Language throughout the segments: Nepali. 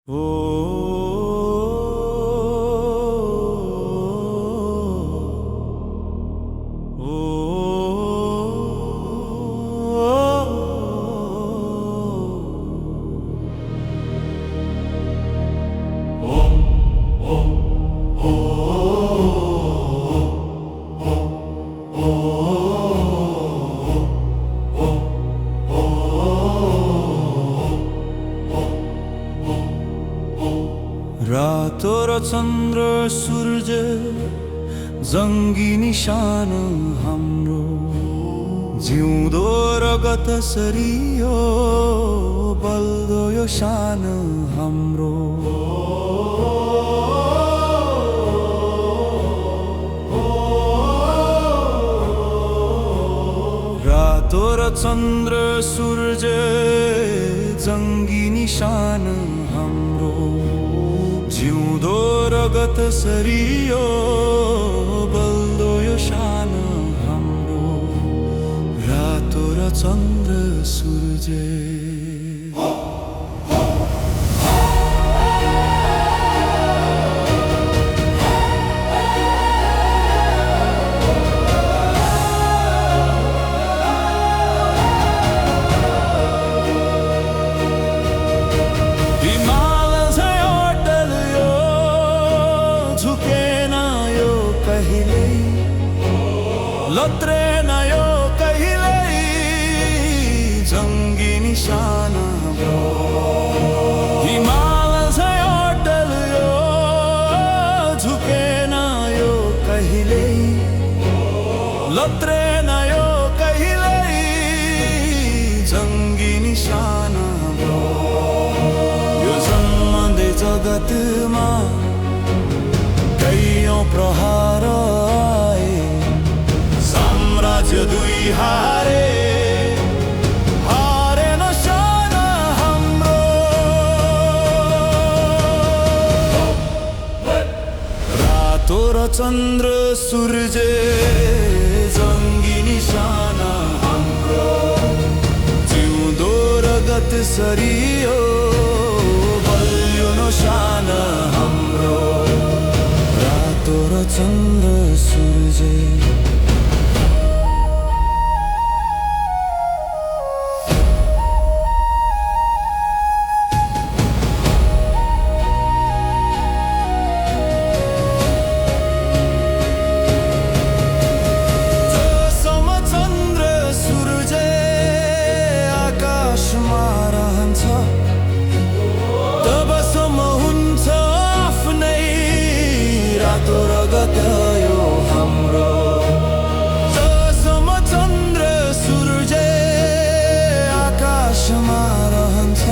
ओ रातो र चन्द्र सूर्य जङ्गी निशान हाम्रो जिउँदो रगत सरियो बल्दो यो शान हाम्रो रातो र चन्द्र सूर्य जङ्गी निशान हाम्रो जिउँदो रगत सरियो बल्दो यो शान हाम्रो रातो र चन्द्र सूर्य लत्रेन यो कहिल्यै जङ्गी निशान हाम्रो हिमाल चाहिँ अटल यो झुकेन यो कहिल्यै लत्रेन यो कहिल्यै जङ्गी निशान हाम्रो यो जन्मदै जगतमा कैयौँ प्रहार दुई हारे हारेन शान हाम्रो रातो र चन्द्र सूर्य जङ्गी निशान हाम्रो जिउँदो रगत सरियो बल्यो न शान हाम्रो रातो र चन्द्र सूर्य तबसम्म हुन्छ आफ्नै रातो रगत यो हाम्रो जसम्म चन्द्र सूर्य आकाशमा रहन्छ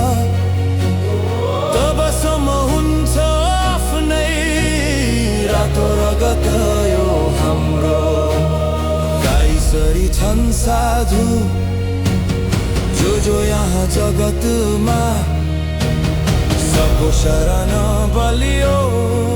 तबसम्म हुन्छ आफ्नै रातो रगत यो हाम्रो गाईसरी छन् साधु जो यहाँ जगतमा सबको शरण बलियो